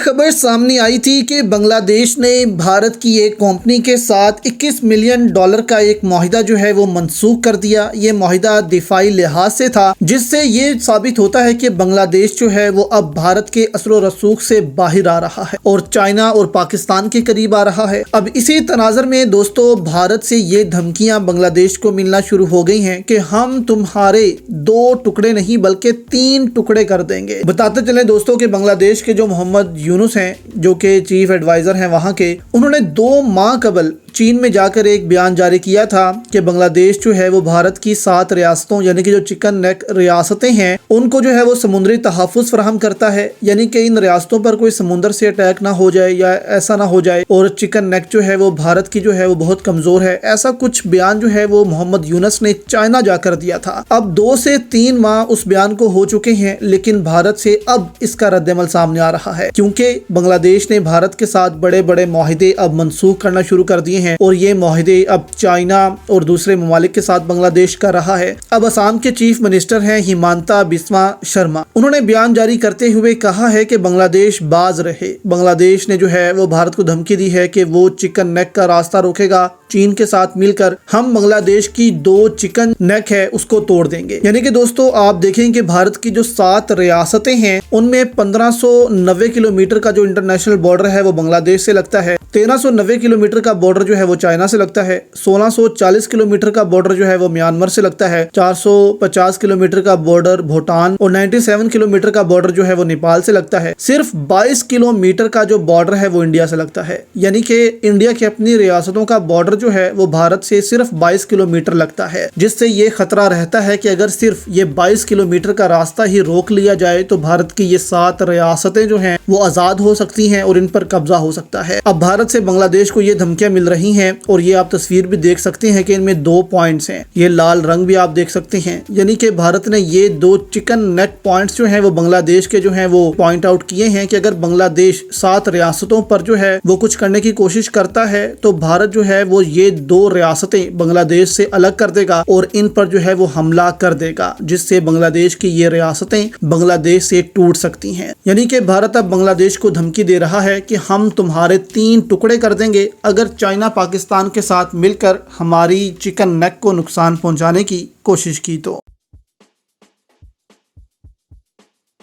खबर सामने आई थी कि बांग्लादेश ने भारत की एक कंपनी के साथ 21 मिलियन डॉलर का एक माहिदा जो है वो मनसूख कर दिया। ये माहिदा दिफाई लिहाज से था, जिससे ये साबित होता है कि बांग्लादेश जो है वो अब भारत के असर रसूख से बाहर आ रहा है और चाइना और पाकिस्तान के करीब आ रहा है। अब इसी तनाजर में दोस्तों भारत से ये धमकियां बांग्लादेश को मिलना शुरू हो गई हैं कि हम तुम्हारे 2 टुकड़े नहीं बल्कि 3 टुकड़े कर देंगे। बताते चले दोस्तों कि बांग्लादेश के जो मोहम्मद यूनुस हैं, जो कि चीफ एडवाइजर हैं वहाँ के, उन्होंने 2 माह कबल चीन में जाकर एक बयान जारी किया था कि बांग्लादेश जो है वो भारत की 7 रियासतों यानी कि जो चिकन नेक रियासतें हैं उनको जो है वो समुद्री तहफ़्फ़ुज़ फराहम करता है, यानी कि इन रियासतों पर कोई समुद्र से अटैक ना हो जाए या ऐसा ना हो जाए और चिकन नेक जो है वो भारत की जो है वो बहुत कमज़ोर है। ऐसा कुछ बयान जो है वो मोहम्मद यूनुस ने चाइना जाकर दिया था। अब 2 से 3 माह उस बयान को हो चुके हैं, लेकिन भारत से अब इसका रद्दअमल सामने आ रहा है, क्योंकि बांग्लादेश ने भारत के साथ बड़े बड़े माहिदे अब मनसूख करना शुरू कर दिए हैं और ये माहिदे अब चाइना और दूसरे ममालिक के साथ बांग्लादेश कर रहा है। अब असम के चीफ मिनिस्टर हैं हिमांता बिस्वा शर्मा, उन्होंने बयान जारी करते हुए कहा है कि बांग्लादेश बाज रहे। बांग्लादेश ने जो है वो भारत को धमकी दी है कि वो चिकन नेक का रास्ता रोकेगा। चीन के साथ मिलकर हम बांग्लादेश की 2 चिकन नेक है उसको तोड़ देंगे। यानी कि दोस्तों आप देखें कि भारत की जो 7 रियासतें हैं उनमें 1590 किलोमीटर का जो इंटरनेशनल बॉर्डर है वो बांग्लादेश से लगता है, 1390 किलोमीटर का बॉर्डर जो है वो चाइना से लगता है, 1640 किलोमीटर का बॉर्डर जो है वो म्यांमार से लगता है, 450 किलोमीटर का बॉर्डर भूटान और 97 किलोमीटर का बॉर्डर जो है वो नेपाल से लगता है। सिर्फ 22 किलोमीटर का जो बॉर्डर है वो इंडिया से लगता है। यानी कि इंडिया की अपनी रियासतों का बॉर्डर जो है वो भारत से सिर्फ 22 किलोमीटर लगता है, जिससे ये खतरा रहता है कि अगर सिर्फ ये 22 किलोमीटर का रास्ता ही रोक लिया जाए तो भारत की ये 7 रियासतें जो हैं वो आज़ाद हो सकती हैं और इन पर कब्जा हो सकता है। अब भारत से बांग्लादेश को ये धमकियां मिल रही हैं और ये आप तस्वीर भी देख सकते हैं कि इनमें 2 पॉइंट्स हैं, ये लाल रंग भी आप देख सकते हैं। यानी कि भारत ने ये 2 चिकन नेक पॉइंट्स जो हैं वो बांग्लादेश के जो हैं वो पॉइंट आउट किए हैं कि अगर बांग्लादेश 7 रियासतों पर जो है वो कुछ करने की कोशिश करता है तो भारत जो है वो ये 2 रियासतें बांग्लादेश से अलग कर देगा और इन पर जो है वो हमला कर देगा, जिससे बांग्लादेश की ये रियासतें बांग्लादेश से टूट सकती हैं। यानी कि भारत अब बांग्लादेश को धमकी दे रहा है कि हम तुम्हारे 3 टुकड़े कर देंगे अगर चाइना पाकिस्तान के साथ मिलकर हमारी चिकन नेक को नुकसान पहुंचाने की कोशिश की तो।